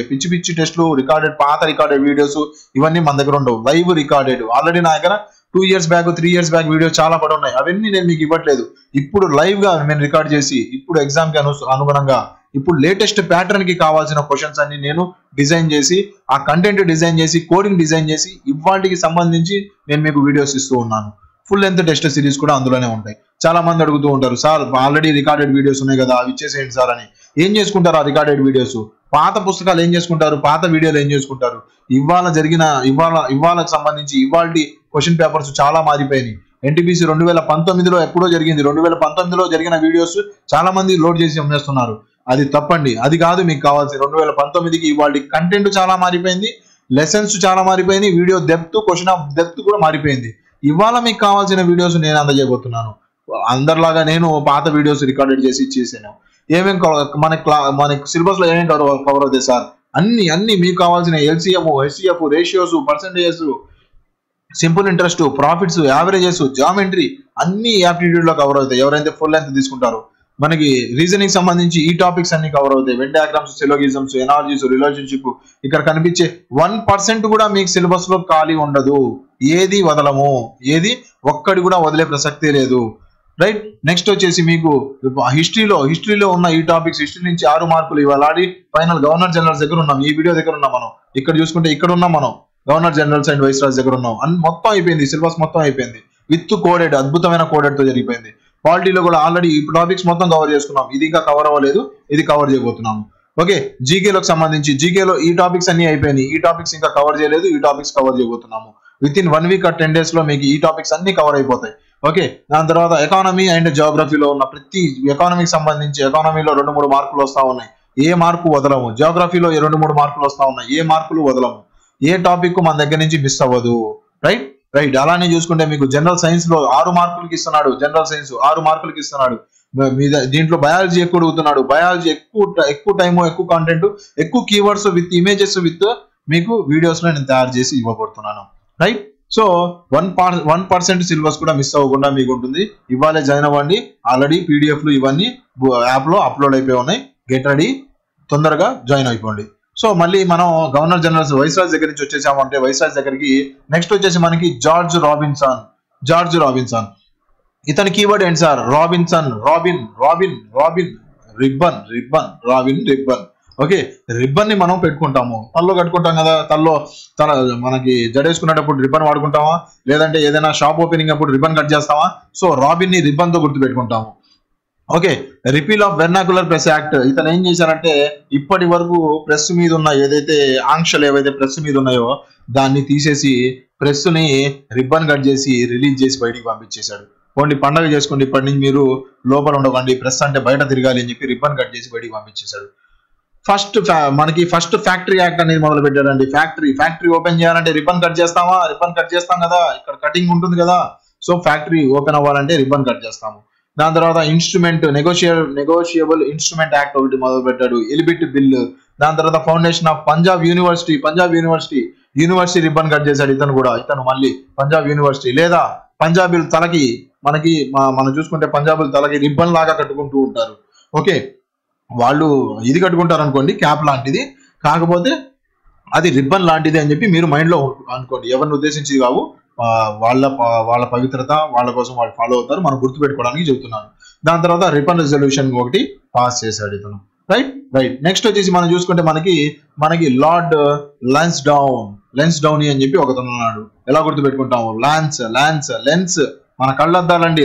పిచ్చి టెస్ట్లు, పాత రికార్డెడ్ వీడియోస్ ఇవన్నీ మన దగ్గర ఉండవు. లైవ్ రికార్డెడ్ ఆల్రెడీ నా దగ్గర 2 years back 3 years back videos చాలా పడి ఉన్నాయి. అవన్నీ నేను మీకు ఇవ్వట్లేదు. ఇప్పుడు లైవ్ గా నేను రికార్డ్ చేసి ఇప్పుడు ఎగ్జామ్ కి అనుగుణంగా ఇప్పుడు లేటెస్ట్ ప్యాటర్న్ కి కావాల్సిన క్వశ్చన్స్ అన్ని నేను డిజైన్ చేసి, ఆ కంటెంట్ డిజైన్ చేసి, కోడింగ్ డిజైన్ చేసి ఇవాటికి సంబంధించి నేను మీకు వీడియోస్ ఇస్తూ ఉన్నాను. ఫుల్ లెంత్ టెస్ట్ సిరీస్ కూడా అందులోనే ఉంటాయి. చాలా మంది అడుగుతూ ఉంటారు, సార్ ఆల్రెడీ రికార్డెడ్ వీడియోస్ ఉన్నాయి కదా అవి ఇచ్చేసేయండి సార్ అని. ఏం చేసుకుంటారు ఆ రికార్డెడ్ వీడియోస్? పాత పుస్తకాలు ఏం చేసుకుంటారు, పాత వీడియోలు ఏం చేసుకుంటారు? ఇవాళకి సంబంధించి ఇవాల్టి క్వశ్చన్ పేపర్స్ చాలా మారిపోయినాయి. NTPC 2019లో ఎప్పుడో జరిగింది. 2019లో జరిగిన వీడియోస్ చాలా మంది లోడ్ చేసి అమ్మేస్తున్నారు. అది తప్పండి. అది కాదు మీకు కావాల్సి. 2019కి ఇవాళ కంటెంట్ చాలా మారిపోయింది, లెసన్స్ చాలా మారిపోయినాయి, video depth, question of depth కూడా మారిపోయింది. ఇవాళ మీకు కావాల్సిన వీడియోస్ నేను అందజేయబోతున్నాను. అందరిలాగా నేను పాత వీడియోస్ రికార్డెడ్ చేసి ఇచ్చేసాను. మన సిలబస్ లో ఏమేమి కవర్ అవుతాయి సార్? అన్ని మీకు కావాల్సిన LCM, HCF, ratios, percentages, simple interest, profits, averages, geometry అన్ని యాప్టిట్యూడ్ లో కవర్ అవుతాయి ఎవరైతే ఫుల్ లెంత్ తీసుకుంటారో. మనకి రీజనింగ్ సంబంధించి ఈ టాపిక్స్ అన్ని కవర్ అవుతాయి. Venn diagrams, syllogisms, analogies, relationship. ఇక్కడ కనిపించే 1% కూడా మీకు సిలబస్ లో ఖాళీ ఉండదు. ఏది వదలము, ఏది ఒక్కడి కూడా వదిలే ప్రసక్తే లేదు. రైట్. నెక్స్ట్ వచ్చేసి మీకు హిస్టరీలో ఉన్న ఈ టాపిక్స్, హిస్టరీ నుంచి 6 మార్కులు ఇవాళ ఆడి ఫైనల్ గవర్నర్ జనరల్స్ దగ్గర ఉన్నాం. ఈ వీడియో దగ్గర ఉన్నాం మనం. ఇక్కడ చూసుకుంటే ఇక్కడ ఉన్నాం మనం, గవర్నర్ జనరల్స్ అండ్ వైస్రాజ్ దగ్గర ఉన్నాం. మొత్తం అయిపోయింది, సిలబస్ మొత్తం అయిపోయింది విత్ కోడెడ్, అద్భుతమైన కోడెడ్ తో జరిగిపోయింది. పాలిటీలో కూడా ఆల్రెడీ ఈ టాపిక్స్ మొత్తం కవర్ చేసుకున్నాం. ఇది ఇంకా కవర్ అవ్వలేదు, ఇది కవర్ చేయబోతున్నాము. ఓకే. జీకేలోకి సంబంధించి జీకేలో ఈ టాపిక్స్ అన్ని అయిపోయినాయి. ఈ టాపిక్స్ ఇంకా కవర్ చేయలేదు, ఈ టాపిక్స్ కవర్ చేయబోతున్నాము. With in 1 week or 10 days లో మీకు ఈ టాపిక్స్ అన్ని కవర్ అయిపోతాయి. ఓకే. దాని తర్వాత ఎకానమీ అండ్ జియోగ్రఫీలో ఉన్న ప్రతి ఎకానమీకి సంబంధించి ఎకానమీలో 2-3 మార్కులు వస్తా ఉన్నాయి. ఏ మార్కు వదలము. జియోగ్రఫీలో 2-3 మార్కులు వస్తా ఉన్నాయి. ఏ మార్కులు వదలము. ఏ టాపిక్ మన దగ్గర నుంచి మిస్ అవ్వదు. రైట్. అలానే చూసుకుంటే మీకు జనరల్ సైన్స్ లో 6 మార్కులకి ఇస్తున్నాడు. జనరల్ సైన్స్ 6 మార్కులకి ఇస్తున్నాడు. దీంట్లో బయాలజీ ఎక్కువ అడుగుతున్నాడు. బయాలజీ ఎక్కువ టైం, ఎక్కువ కంటెంట్, ఎక్కువ కీవర్డ్స్ విత్ ఇమేజెస్ విత్ మీకు వీడియోస్ లో నేను తయారు చేసి ఇవ్వబోతున్నాను. రైట్. సో 1% సిలబస్ కూడా మిస్ అవ్వకుండా మీకు ఉంటుంది. ఇవాళే జాయిన్ అవ్వండి. ఆల్రెడీ PDFలు ఇవన్నీ యాప్ లో అప్లోడ్ అయిపోయి ఉన్నాయి. గెట్ రెడీ, తొందరగా జాయిన్ అయిపోండి. సో మళ్ళీ మనం గవర్నర్ జనరల్స్ వైస్రాజ్ దగ్గర నుంచి వచ్చేసామంటే వైస్రాజ్ దగ్గరికి నెక్స్ట్ వచ్చేసి మనకి జార్జ్ రాబిన్సన్. ఇతని కీవర్డ్ ఏంటి sir? Robin, ribbon. Okay. Ribbon ని మనం పెట్టుకుంటాము, తల్లో కట్టుకుంటాం కదా. మనకి జడేసుకునేటప్పుడు రిబ్బన్ వాడుకుంటామా, లేదంటే ఏదైనా షాప్ ఓపెనింగ్ అప్పుడు రిబ్బన్ కట్ చేస్తామా? సో రాబిన్ ని రిబ్బన్ తో గుర్తు పెట్టుకుంటాము. Okay. Repeal of vernacular press act. ఇతను ఏం చేశారంటే ఇప్పటి వరకు ప్రెస్ మీద ఉన్న ఏదైతే ఆంక్షలు ఏవైతే ప్రెస్ మీద ఉన్నాయో దాన్ని తీసేసి ప్రెస్ ని రిబ్బన్ కట్ చేసి రిలీజ్ చేసి బయటికి పంపించేశాడు. పోండి పండగ చేసుకోండి, ఇప్పటి నుంచి మీరు లోపల ఉండకండి, ప్రెస్ అంటే బయట తిరగాలి అని చెప్పి రిబ్బన్ కట్ చేసి బయటికి పంపించేశాడు. మనకి ఫస్ట్ ఫ్యాక్టరీ యాక్ట్ అనేది మొదలు పెట్టాడండి. ఫ్యాక్టరీ ఓపెన్ చేయాలంటే రిబ్బన్ కట్ చేస్తామా? రిబ్బన్ కట్ చేస్తాం కదా, ఇక్కడ కటింగ్ ఉంటుంది కదా. సో ఫ్యాక్టరీ ఓపెన్ అవ్వాలంటే రిబ్బన్ కట్ చేస్తాము. దాని తర్వాత నెగోషియబుల్ ఇన్స్ట్రుమెంట్ యాక్ట్ ఒకటి మొదలు పెట్టాడు. ఎలిబిట్ బిల్. దాని తర్వాత foundation of Punjab university ribbon cut చేశాడు ఇతను మళ్ళీ పంజాబ్ యూనివర్సిటీ. లేదా పంజాబీల తలకి మనం చూసుకుంటే పంజాబీల తలకి రిబ్బన్ లాగా కట్టుకుంటూ ఉంటారు. ఓకే. వాళ్ళు ఇది కట్టుకుంటారు అనుకోండి, క్యాప్ లాంటిది, కాకపోతే అది రిబ్బన్ లాంటిది అని చెప్పి మీరు మైండ్ లో అనుకోండి. ఎవరిని ఉద్దేశించి కావు, వాళ్ళ పవిత్రత వాళ్ళ కోసం వాళ్ళు ఫాలో అవుతారు, మనం గుర్తుపెట్టుకోవడానికి చెబుతున్నాను. దాని తర్వాత రిపన్ రెజల్యూషన్ ఒకటి పాస్ చేశాడు ఇతను. రైట్ నెక్స్ట్ వచ్చేసి మనం చూసుకుంటే మనకి లార్డ్ లాన్స్డౌనీ అని చెప్పి ఒకతను ఉన్నాడు. ఎలా గుర్తుపెట్టుకుంటాము? లెన్స్ మన కళ్ళద్దాలండి.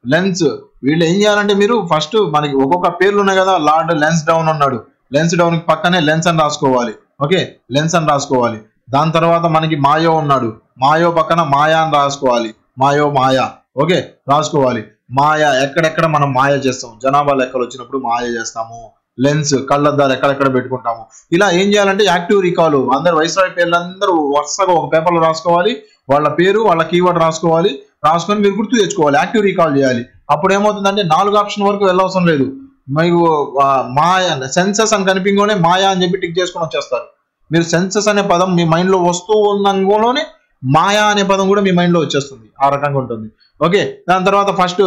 లెన్స్ వీళ్ళు ఏం చేయాలంటే, మీరు ఫస్ట్ మనకి ఒక్కొక్క పేర్లు ఉన్నాయి కదా. లార్డ్ లాన్స్డౌన్ ఉన్నాడు, లాన్స్డౌన్ కి పక్కనే లెన్స్ అని రాసుకోవాలి. ఓకే, లెన్స్ అని రాసుకోవాలి. దాని తర్వాత మనకి మాయో ఉన్నాడు, మాయో పక్కన మాయా అని రాసుకోవాలి. మాయా ఓకే రాసుకోవాలి. మాయ ఎక్కడెక్కడ మనం మాయ చేస్తాం, జనాభా లెక్కలు వచ్చినప్పుడు మాయ చేస్తాము. లెన్స్ కళ్ళద్దాలు ఎక్కడెక్కడ పెట్టుకుంటాము. ఇలా ఏం చేయాలంటే యాక్టివ్ రీకాల్, అందరు వైస్రాయ్ పేర్లందరూ వరుసగా ఒక పేపర్లో రాసుకోవాలి. వాళ్ళ పేరు వాళ్ళ కీవర్డ్ రాసుకొని మీరు గుర్తు తెచ్చుకోవాలి, యాక్టివ్ రీకాల్ చేయాలి. అప్పుడు ఏమవుతుందంటే 4 ఆప్షన్ వరకు వెళ్ళవసరం లేదు. మీకు మాయా సెన్సస్ అని కనిపించగానే మాయా అని చెప్పి టిక్ చేసుకొని వచ్చేస్తారు. మీరు సెన్సస్ అనే పదం మీ మైండ్ లో వస్తూ ఉన్నందులోనే మాయా అనే పదం కూడా మీ మైండ్ లో వచ్చేస్తుంది. ఆ రకంగా ఉంటుంది. ఓకే, దాని తర్వాత ఫస్ట్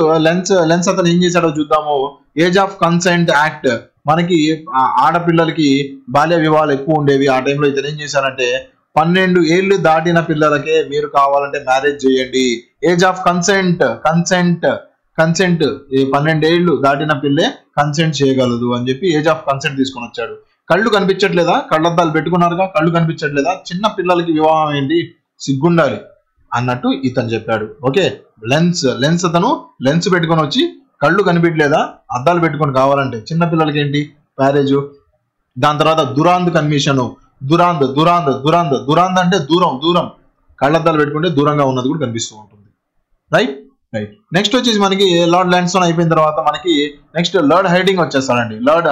లెన్స్ అతను ఏం చేశాడో చూద్దాము. ఏజ్ ఆఫ్ కన్సెంట్ యాక్ట్, మనకి ఆడపిల్లలకి బాల్య వివాహాలు ఎక్కువ ఉండేవి ఆ టైంలో. ఇతను ఏం చేశారంటే 12 ఏళ్ళు దాటిన పిల్లలకే మీరు కావాలంటే మ్యారేజ్ చేయండి. ఏజ్ ఆఫ్ కన్సెంట్ 12 ఏళ్ళు దాటిన పిల్లే కన్సెంట్ చేయగలదు అని చెప్పి ఏజ్ ఆఫ్ కన్సెంట్ తీసుకొని వచ్చాడు. కళ్ళు కనిపించట్లేదా? కళ్ళద్దాలు పెట్టుకున్నారుగా, కళ్ళు కనిపించట్లేదా? చిన్న పిల్లలకి వివాహం ఏంటి, సిగ్గుండాలి అన్నట్టు ఇతను చెప్పాడు. ఓకే, లెన్స్ అతను లెన్స్ పెట్టుకొని వచ్చి కళ్ళు కనిపించలేదా, అద్దాలు పెట్టుకొని కావాలంటే చిన్న పిల్లలకి ఏంటి మ్యారేజ్. దాని తర్వాత దురాంద్ కన్మిషన్, దురాంద్ అంటే దూరం, కళ్ళద్దాలు పెట్టుకుంటే దూరంగా ఉన్నది కూడా కనిపిస్తూ ఉంటుంది. రైట్ నెక్స్ట్ వచ్చేసి మనకి లార్డ్ లాన్స్డౌన్ అయిపోయిన తర్వాత మనకి నెక్స్ట్ లార్డ్ హైడింగ్ వచ్చేస్తాడండి. లార్డ్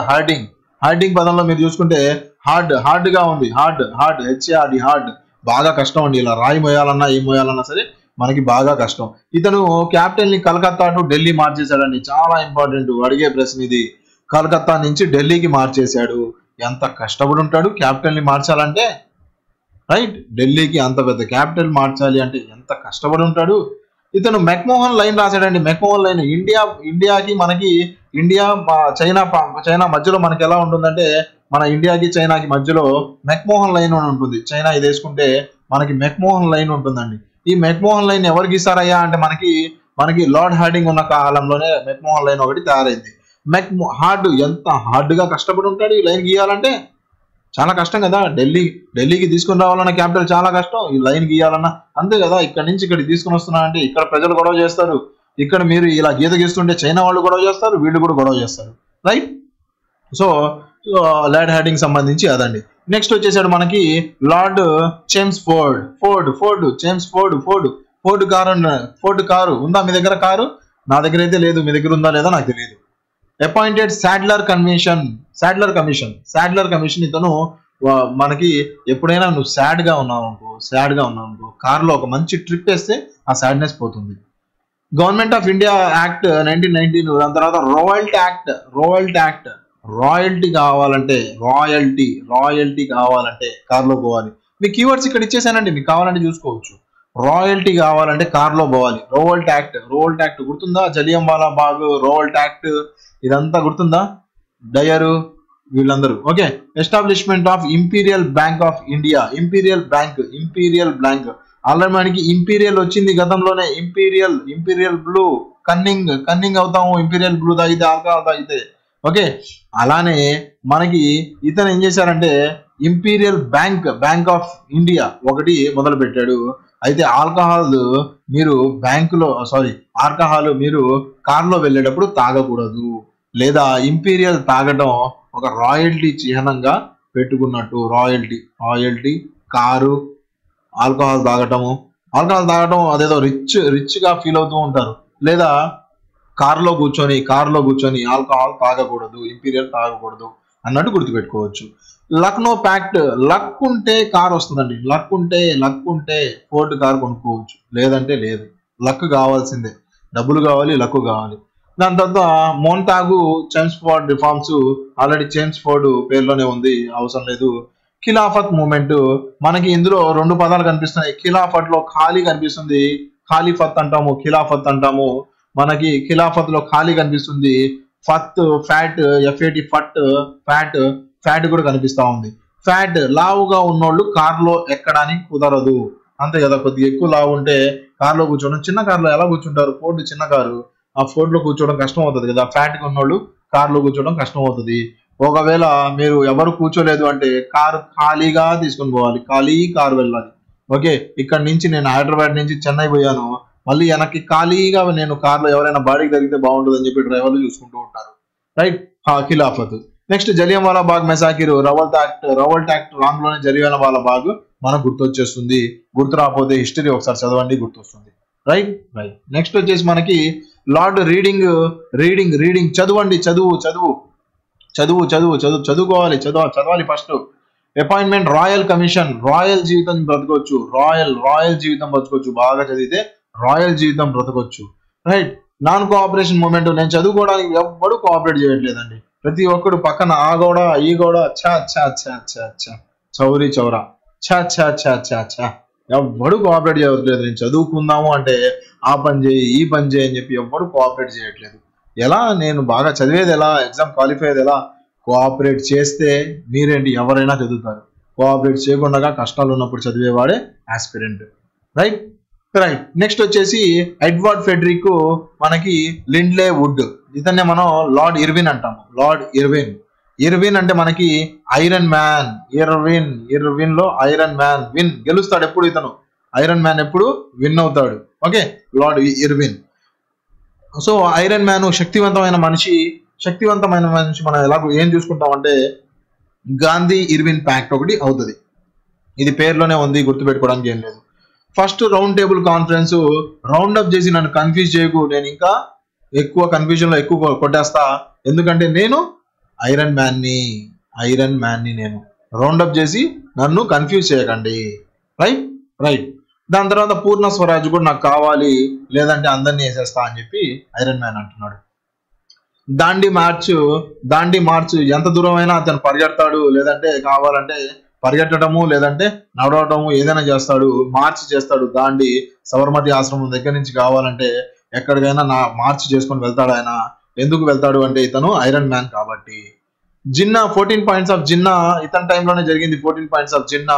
హైడింగ్ పదంలో మీరు చూసుకుంటే హార్డ్ గా ఉంది. హార్డ్ హార్డ్ బాగా కష్టం అండి. ఇలా రాయి మోయాలన్నా ఏం మోయాలన్నా సరే మనకి బాగా కష్టం. ఇతను క్యాపిటల్ ని కలకత్తా టు ఢిల్లీ మార్చేశాడండి. చాలా ఇంపార్టెంట్ అడిగే ప్రశ్న ఇది. కలకత్తా నుంచి ఢిల్లీకి మార్చేశాడు. ఎంత కష్టపడి ఉంటాడు క్యాపిటల్ ని మార్చాలంటే. రైట్, ఢిల్లీకి అంత పెద్ద క్యాపిటల్ మార్చాలి అంటే ఎంత కష్టపడి ఉంటాడు. ఇతను మెక్మోహన్ లైన్ రాశాడండి. మెక్మోహన్ లైన్ ఇండియాకి మనకి చైనా మధ్యలో మనకి ఎలా ఉంటుందంటే, మన ఇండియాకి చైనాకి మధ్యలో మెక్మోహన్ లైన్ అని ఉంటుంది. చైనా ఇది వేసుకుంటే మనకి మెక్మోహన్ లైన్ ఉంటుందండి. ఈ మెక్మోహన్ లైన్ ఎవరికి ఇస్తారయ్యా అంటే మనకి లార్డ్ హార్డింగ్ ఉన్న కాలంలోనే మెక్మోహన్ లైన్ ఒకటి తయారైంది. ఎంత హార్డ్ గా కష్టపడి ఉంటాడు ఈ లైన్ గీయాలంటే. చాలా కష్టం కదా. ఢిల్లీకి తీసుకుని రావాలన్న క్యాపిటల్ చాలా కష్టం. ఈ లైన్ గీయాలన్నా అంతే కదా. ఇక్కడ నుంచి ఇక్కడికి తీసుకుని వస్తున్నా అంటే ఇక్కడ ప్రజలు గొడవ చేస్తారు. ఇక్కడ మీరు ఇలా గీత గీస్తుంటే చైనా వాళ్ళు గొడవ చేస్తారు, వీళ్ళు కూడా గొడవ చేస్తారు. రైట్, సో లార్డ్ హార్డింగ్ సంబంధించి అదండి. నెక్స్ట్ వచ్చేసాడు మనకి లార్డ్ జేమ్స్ ఫోర్డ్ కారు ఉందా మీ దగ్గర? కారు నా దగ్గర అయితే లేదు, మీ దగ్గర ఉందా లేదా నాకు తెలియదు. అపాయింటెడ్ సాడ్లర్ కమిషన్ ఇతను మనకి ఎప్పుడైనా నువ్వు సాడ్ గా ఉన్నావు అనుకో కారులో ఒక మంచి ట్రిప్ వేస్తే ఆ సాడ్నెస్ పోతుంది. గవర్నమెంట్ ఆఫ్ ఇండియా యాక్ట్ 1919, దాని తర్వాత రోయల్టీ యాక్ట్ రాయల్టీ కావాలంటే కారులో పోవాలి. మీ కీవర్డ్స్ ఇక్కడ ఇచ్చేసానండి, మీకు కావాలంటే చూసుకోవచ్చు. రాయల్టీ కావాలంటే కారులో పోవాలి. రోవల్ట్ యాక్ట్ గుర్తుందా? జలియంవాలా బాగ్, రోవల్ట్ యాక్ట్ ఇదంతా గుర్తుందా? డయరు వీళ్ళందరూ. Okay, establishment of imperial bank of India. Imperial bank already మనకి ఇంపీరియల్ వచ్చింది గతంలోనే. ఇంపీరియల్ బ్లూ, కన్నింగ్ అవుతాము ఇంపీరియల్ బ్లూ తాగితే, ఆల్కహాల్ తాగితే. ఓకే, అలానే మనకి ఇతను ఏం చేశారంటే ఇంపీరియల్ బ్యాంక్ ఆఫ్ ఇండియా ఒకటి మొదలు పెట్టాడు. అయితే ఆల్కహాల్ మీరు కార్లో వెళ్ళేటప్పుడు తాగకూడదు, లేదా ఇంపీరియల్ తాగడం ఒక రాయల్టీ చిహ్నంగా పెట్టుకున్నట్టు. రాయల్టీ కారు, ఆల్కహాల్ తాగటం అదేదో రిచ్ గా ఫీల్ అవుతూ ఉంటారు. లేదా కారులో కూర్చొని ఆల్కహాల్ తాగకూడదు, ఇంపీరియల్ తాగకూడదు అన్నట్టు గుర్తుపెట్టుకోవచ్చు. లక్నో ప్యాక్ట్, లక్ ఉంటే కార్ వస్తుందండి. లక్ ఉంటే ఫోర్డ్ కార్ కొనుక్కోవచ్చు, లేదంటే లేదు. లక్ కావాల్సిందే, డబ్బులు కావాలి, లక్ కావాలి. దాని తర్వాత మోంటాగు చేమ్స్ఫోర్డ్ రిఫార్మ్స్, ఆల్రెడీ చేమ్స్ఫోర్డ్ పేర్లోనే ఉంది, అవసరం లేదు. ఖిలాఫత్ మూమెంట్, మనకి ఇందులో 2 పదాలు కనిపిస్తున్నాయి. ఖిలాఫత్ లో ఖాళీ కనిపిస్తుంది, ఖాళీఫత్ అంటాము, ఖిలాఫత్ అంటాము. మనకి ఖిలాఫత్ లో ఖాళీ కనిపిస్తుంది. ఫ్యాట్ ఫ్యాట్ కూడా కనిపిస్తా ఉంది. ఫ్యాట్ లావుగా ఉన్నోళ్ళు కార్లో ఎక్కడానికి కుదరదు అంతే కదా, కొద్దిగా ఎక్కువ లావు ఉంటే కార్లో కూర్చోవడం, చిన్న కార్లో ఎలా కూర్చుంటారు, ఫోర్డ్ చిన్న కారు, ఆ ఫోర్డ్ లో కూర్చోవడం కష్టం అవుతుంది కదా, ఫ్యాట్ గా ఉన్నోళ్ళు కార్లో కూర్చోవడం కష్టం అవుతుంది. ఒకవేళ మీరు ఎవరు కూర్చోలేదు అంటే కారు ఖాళీగా తీసుకొని పోవాలి, ఖాళీ కారు వెళ్ళాలి. ఓకే, ఇక్కడ నుంచి నేను హైదరాబాద్ నుంచి చెన్నై పోయాను, మళ్ళీ వెనక్కి ఖాళీగా నేను కార్లో ఎవరైనా బాడీకి తగిలితే బాగుంటుంది అని చెప్పి డ్రైవర్లు చూసుకుంటూ ఉంటారు. రైట్, ఖిలాఫత్. నెక్స్ట్ జలియన్వాలా బాగ్ మెసాకిర్, రవల్ట్ యాక్ట్ రాంగ్ లోనే జలియన్వాలా బాగ్ మనకు గుర్తొచ్చేస్తుంది. గుర్తు రాకపోతే హిస్టరీ ఒకసారి చదవండి, గుర్తొస్తుంది. Right right. నెక్స్ట్ వచ్చేసి మనకి లార్డ్ రీడింగ్ చదవండి, చదువుకోవాలి, చదవాలి first. Appointment royal commission, royal జీవితం బ్రతకొచ్చు, రాయల్ జీవితం బ్రతకొచ్చు, బాగా చదివితే రాయల్ జీవితం బ్రతకొచ్చు. రైట్. నాన్ కోఆపరేషన్ మూవ్మెంట్, నేను చదువుకోవడానికి ఎవ్వడు కోఆపరేట్ చేయట్లేదండి, ప్రతి ఒక్కడు పక్కన ఆ గోడ ఈ గోడ, చౌరీ చౌరా, ఎవ్వడు కోఆపరేట్ చేయట్లేదు. నేను చదువుకుందాము అంటే ఆ పని చేయి ఈ పని చేయి అని చెప్పి ఎవ్వడు కోఆపరేట్ చేయట్లేదు. ఎలా, నేను బాగా చదివేది ఎలా, ఎగ్జామ్ క్వాలిఫై అయ్యేది ఎలా? కోఆపరేట్ చేస్తే మీరేంటి ఎవరైనా చదువుతారు, కోఆపరేట్ చేయకుండా కష్టాలు ఉన్నప్పుడు చదివేవాడే ఆస్పిరెంట్. Right right. నెక్స్ట్ వచ్చేసి ఎడ్వర్డ్ ఫెడరిక్, మనకి లిండ్లే వుడ్, ఇతన్నే మనం లార్డ్ ఇర్విన్ అంటాము. లార్డ్ ఇర్విన్ అంటే మనకి ఐరన్ మ్యాన్. ఇర్విన్ లో ఐరన్ మ్యాన్ విన్, గెలుస్తాడు ఎప్పుడు ఇతను, ఐరన్ మ్యాన్ ఎప్పుడు విన్ అవుతాడు. Okay, Lord Irwin. So iron man శక్తివంతమైన మనిషి మనం ఎలా ఏం చూసుకుంటాం అంటే గాంధీ ఇర్విన్ ప్యాక్ట్ ఒకటి అవుతుంది. ఇది పేరులోనే ఉంది, గుర్తుపెట్టుకోవడానికి ఏం లేదు. First round table conference round up చేసి నన్ను కన్ఫ్యూజ్ చేయకు, నేను ఇంకా ఎక్కువ కన్ఫ్యూజన్ లో ఎక్కువ కొట్టేస్తా, ఎందుకంటే నేను ఐరన్ మ్యాన్ ని నేను రౌండ్ అప్ చేసి నన్ను కన్ఫ్యూజ్ చేయకండి. Right right. దాని తర్వాత పూర్ణ స్వరాజ్ కూడా నాకు కావాలి, లేదంటే అందరినీ వేసేస్తా అని చెప్పి ఐరన్ మ్యాన్ అంటున్నాడు. దాండి మార్చ్ ఎంత దూరం అయినా అతను పరిగెడతాడు, లేదంటే కావాలంటే పరిగెట్టడము లేదంటే నడవటము ఏదైనా చేస్తాడు, మార్చ్ చేస్తాడు. దాండి సబర్మతి ఆశ్రమం దగ్గర నుంచి కావాలంటే ఎక్కడికైనా మార్చ్ చేసుకొని వెళ్తాడు. ఆయన ఎందుకు వెళ్తాడు అంటే ఇతను ఐరన్ మ్యాన్ కాబట్టి. జిన్నా 14 పాయింట్స్ ఆఫ్ జిన్నా ఇతని టైంలోనే జరిగింది. 14 పాయింట్స్ ఆఫ్ జిన్నా,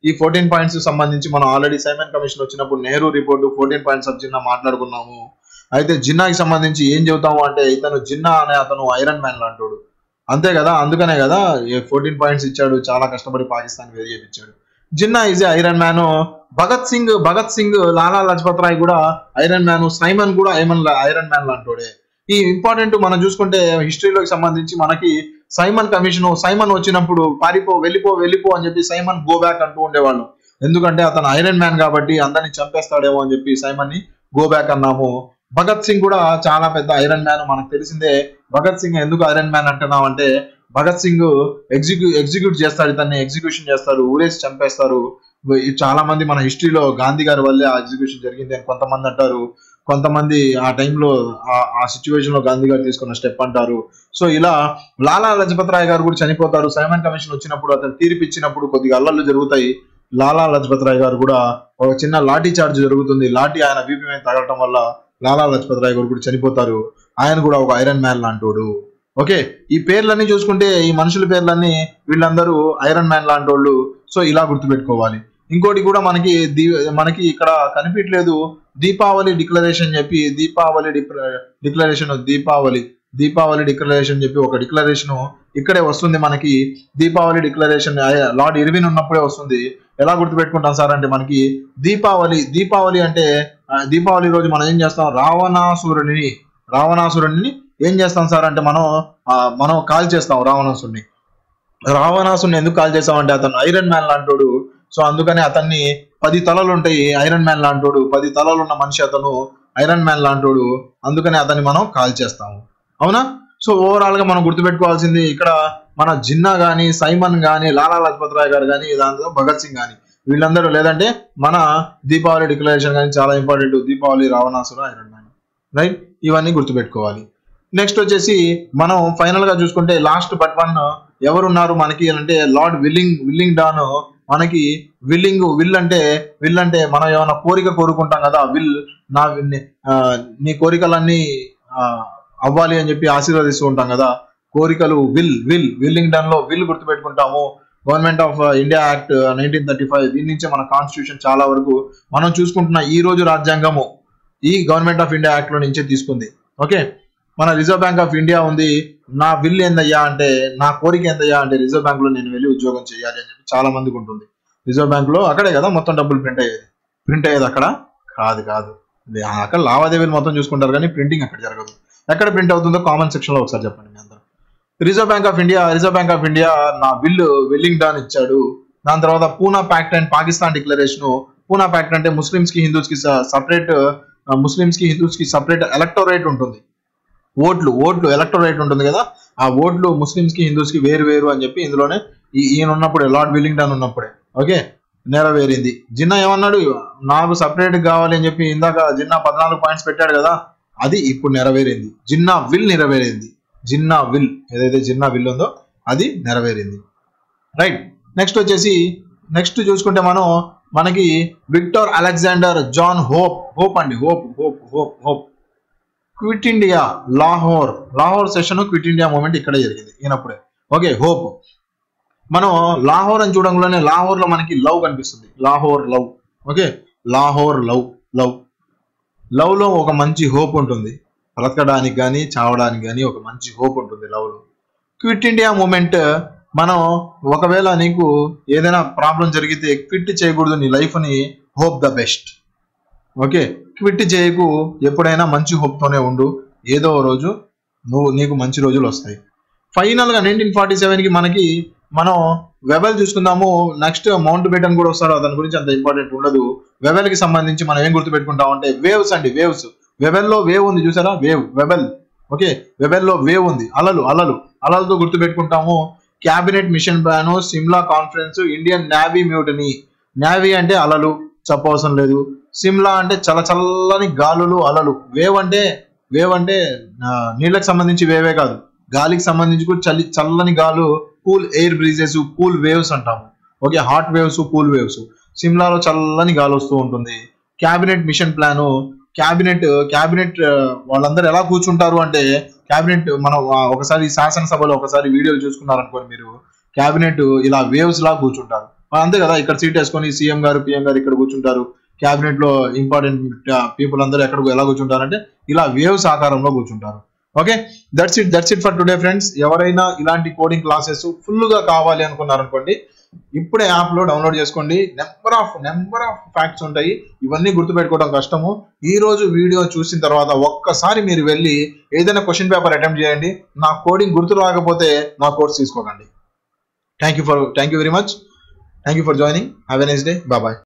ఈ 14 పాయింట్స్ సంబంధించి మనం ఆల్రెడీ సైమన్ కమిషన్ వచ్చినప్పుడు Nehru report 14 points of Jinnah మాట్లాడుకున్నాము. అయితే జిన్నాకి సంబంధించి ఏం చెబుతాము అంటే ఇతను జిన్నా అనే అతను ఐరన్ మ్యాన్ లాంటోడు, అంతే కదా, అందుకనే కదా 14 పాయింట్స్ ఇచ్చాడు, చాలా కష్టపడి పాకిస్తాన్ వేరు చేయించాడు. Jinnah is iron man. Bhagat Singh Lala Lajpat Rai కూడా ఐరన్ మ్యాన్, సైమన్ కూడా ఐరన్ మ్యాన్ లాంటోడే. ఈ ఇంపార్టెంట్ మనం చూసుకుంటే హిస్టరీలోకి సంబంధించి మనకి సైమన్ కమిషన్, సైమన్ వచ్చినప్పుడు వెళ్ళిపో అని చెప్పి సైమన్ గో బ్యాక్ అంటూ ఉండేవాళ్ళు, ఎందుకంటే అతను ఐరన్ మ్యాన్ కాబట్టి అందరినీ చంపేస్తాడేమో అని చెప్పి సైమన్ ని గో బ్యాక్ అన్నాము. భగత్ సింగ్ కూడా చాలా పెద్ద ఐరన్ మ్యాన్, మనకు తెలిసిందే. భగత్ సింగ్ ఎందుకు ఐరన్ మ్యాన్ అంటున్నాం అంటే భగత్ సింగ్ ఎగ్జిక్యూట్ చేస్తాడు, ఇతన్ని ఎగ్జిక్యూషన్ చేస్తారు, ఊరేసి చంపేస్తారు. చాలా మంది మన హిస్టరీలో గాంధీ గారి వల్లే ఆ ఎగ్జిక్యూషన్ జరిగింది అని కొంతమంది అంటారు, కొంతమంది ఆ టైంలో ఆ సిచ్యువేషన్ లో గాంధీ గారు తీసుకున్న స్టెప్ అంటారు. సో ఇలా లాలా లజపత్ రాయ్ గారు కూడా చనిపోతారు. సైమన్ కమిషన్ వచ్చినప్పుడు అతను తీర్పు ఇచ్చినప్పుడు కొద్దిగా అల్లర్లు జరుగుతాయి. లాలా లజపత్ రాయ్ గారు కూడా ఒక చిన్న లాఠీ చార్జ్ జరుగుతుంది, లాఠీ ఆయన వీపీ మీద తగలటం వల్ల లాలా లజపత్ రాయ్ గారు కూడా చనిపోతారు. ఆయన కూడా ఒక ఐరన్ మ్యాన్ లాంటోడు. ఓకే, ఈ పేర్లన్నీ చూసుకుంటే ఈ మనుషుల పేర్లన్నీ వీళ్ళందరూ ఐరన్ మ్యాన్ లాంటోళ్ళు. సో ఇలా గుర్తుపెట్టుకోవాలి. ఇంకోటి కూడా మనకి ఇక్కడ కనిపించలేదు, దీపావళి డిక్లరేషన్ చెప్పి దీపావళి డిక్లరేషన్ చెప్పి ఒక డిక్లరేషన్ ఇక్కడే వస్తుంది మనకి. దీపావళి డిక్లరేషన్ లార్డ్ ఇర్విన్ ఉన్నప్పుడే వస్తుంది. ఎలా గుర్తుపెట్టుకుంటాం సార్ అంటే మనకి దీపావళి అంటే దీపావళి రోజు మనం ఏం చేస్తాం, రావణాసురుడిని ఏం చేస్తాం సార్ అంటే మనం కాల్ చేస్తాం రావణాసురుడిని ఎందుకు కాల్ చేస్తామంటే అతను ఐరన్ మ్యాన్ లాంటోడు. సో అందుకని అతన్ని 10 తలలు ఉంటాయి, ఐరన్ మ్యాన్ లాంటోడు, 10 తలలు ఉన్న మనిషి అతను, ఐరన్ మ్యాన్ లాంటోడు, అందుకని అతన్ని మనం కాల్ చేస్తాము. అవునా? సో ఓవరాల్ గా మనం గుర్తుపెట్టుకోవాల్సింది ఇక్కడ మన జిన్నా గానీ, సైమన్ గానీ, లాలా లజపత్ రాయ్ గారు కానీ, దాంట్లో భగత్ సింగ్ కానీ, వీళ్ళందరూ, లేదంటే మన దీపావళి డిక్లరేషన్ కానీ చాలా important. Deepavali, Ravanasura, iron man. Right, ఇవన్నీ గుర్తుపెట్టుకోవాలి. నెక్స్ట్ వచ్చేసి మనం ఫైనల్ గా చూసుకుంటే లాస్ట్ బట్ వన్ ఎవరున్నారు మనకి అంటే లార్డ్ విల్లింగ్ డాన్. మనకి విల్ అంటే మనం ఏమైనా కోరిక కోరుకుంటాం కదా, నీ కోరికలన్నీ అవ్వాలి అని చెప్పి ఆశీర్వదిస్తూ ఉంటాం కదా, కోరికలు. విల్లింగ్ డాన్ లో విల్ గుర్తుపెట్టుకుంటాము. గవర్నమెంట్ ఆఫ్ ఇండియా యాక్ట్ 1935 దీని నుంచే మన కాన్స్టిట్యూషన్ చాలా వరకు మనం చూసుకుంటున్న ఈ రోజు రాజ్యాంగము ఈ గవర్నమెంట్ ఆఫ్ ఇండియా యాక్ట్ లో నుంచే తీసుకుంది. ఓకే, మన రిజర్వ్ బ్యాంక్ ఆఫ్ ఇండియా ఉంది. నా బిల్ ఏందయ్యా అంటే, నా కోరిక ఏందయ్యా అంటే రిజర్వ్ బ్యాంక్ లో నేను వెళ్ళి ఉద్యోగం చేయాలి అని చెప్పి చాలా మందికి ఉంటుంది. రిజర్వ్ బ్యాంక్ లో అక్కడే కదా మొత్తం డబ్బులు ప్రింట్ అయ్యేది అక్కడ కాదు. అక్కడ లావాదేవీలు మొత్తం చూసుకుంటారు కానీ ప్రింటింగ్ అక్కడ జరగదు. ఎక్కడ ప్రింట్ అవుతుందో కామెంట్ సెక్షన్ లో ఒకసారి చెప్పండి మీ అందరూ. రిజర్వ్ బ్యాంక్ ఆఫ్ ఇండియా నా బిల్లు వెల్లింగ్టన్ ఇచ్చాడు. దాని తర్వాత Poona pact and Pakistan declaration. Poona pact అంటే ముస్లిమ్స్ కి హిందూస్ కి సపరేట్ ఎలక్టోరేట్ ఉంటుంది. ఓట్లు ఎలక్టోరేట్ ఉంటుంది కదా, ఆ ఓట్లు ముస్లిమ్స్ కి హిందూస్ కి వేరు అని చెప్పి ఇందులోనే ఈయన ఉన్నప్పుడే, లార్డ్ విల్లింగ్టన్ ఉన్నప్పుడే ఓకే నెరవేరింది. జిన్నా ఏమన్నాడు, నాకు సపరేట్ కావాలి అని చెప్పి ఇందాక జిన్నా 14 పాయింట్స్ పెట్టాడు కదా, అది ఇప్పుడు నెరవేరింది. జిన్నా విల్ ఏదైతే జిన్నా విల్ ఉందో అది నెరవేరింది. రైట్, నెక్స్ట్ చూసుకుంటే మనకి Victor Alexander John Hope quit India Lahore session quit India movement ఇక్కడే జరిగింది ఈయనప్పుడే. ఓకే, హోప్ మనం లాహోర్ అని చూడంలోనే లాహోర్ లో మనకి లవ్ కనిపిస్తుంది. లాహోర్ లవ్ లో ఒక మంచి హోప్ ఉంటుంది. బ్రతకడానికి కానీ చావడానికి కానీ ఒక మంచి హోప్ ఉంటుంది లవ్ లో. క్విట్ ఇండియా మూమెంట్ మనం ఒకవేళ నీకు ఏదైనా ప్రాబ్లం జరిగితే క్విట్ చేయకూడదు నీ లైఫ్ ని, hope the best. Okay, quit చేయకు, ఎప్పుడైనా మంచి హోప్ తోనే ఉండు, ఏదో రోజు నీకు మంచి రోజులు వస్తాయి. ఫైనల్ గా 1947 కి మనం వెబెల్ చూసుకుందాము. నెక్స్ట్ మౌంట్ బేటన్ కూడా వస్తాడు, దాని గురించి అంత ఇంపార్టెంట్ ఉండదు. వెబెల్ కి సంబంధించి మనం ఏం గుర్తుపెట్టుకుంటాం అంటే వేవ్స్. వెబెల్ లో వేవ్ ఉంది చూసారా, వెబెల్. ఓకే, వెబెల్ లో వేవ్ ఉంది, అలలతో గుర్తుపెట్టుకుంటాము. Cabinet mission plan, Simla conference, Indian navy mutiny. Navy అంటే అలలు, చెప్పవసరం లేదు. సిమ్లా అంటే చల్లని గాలులు, అలలు. వేవ్ అంటే నీళ్ళకి సంబంధించి వేవే కాదు, గాలికి సంబంధించి కూడా చల్లని గాలు, cool air breezes, cool waves అంటాము. Okay, hot waves, cool waves. సిమ్లాలో చల్లని గాలి వస్తూ ఉంటుంది. క్యాబినెట్ మిషన్ ప్లాను, క్యాబినెట్ వాళ్ళందరూ ఎలా కూర్చుంటారు అంటే, క్యాబినెట్ మనం ఒకసారి శాసనసభలో ఒకసారి వీడియోలు చూసుకున్నారనుకోండి మీరు, క్యాబినెట్ ఇలా వేవ్స్ లా కూర్చుంటారు. అంతే కదా, ఇక్కడ సీట్ వేసుకొని సీఎం గారు పిఎం గారు ఇక్కడ కూర్చుంటారు. క్యాబినెట్ లో ఇంపార్టెంట్ పీపుల్ అందరూ ఎలా కూర్చుంటారంటే ఇలా వేవ్స్ ఆకారంలో కూర్చుంటారు. Okay, that's it for today friends. ఎవరైనా ఇలాంటి కోడింగ్ క్లాసెస్ ఫుల్ గా కావాలి అనుకున్నారనుకోండి, ఇప్పుడే యాప్ లో డౌన్లోడ్ చేసుకోండి. నెంబర్ ఆఫ్ ఫ్యాక్ట్స్ ఉంటాయి, ఇవన్నీ గుర్తుపెట్టుకోవడం కష్టము. ఈ రోజు వీడియో చూసిన తర్వాత ఒక్కసారి మీరు వెళ్ళి ఏదైనా క్వశ్చన్ పేపర్ అటెంప్ట్ చేయండి. నా కోడింగ్ గుర్తు రాకపోతే నా కోర్స్ తీసుకోకండి. Thank you very much. Thank you for joining. Have a nice day. Bye.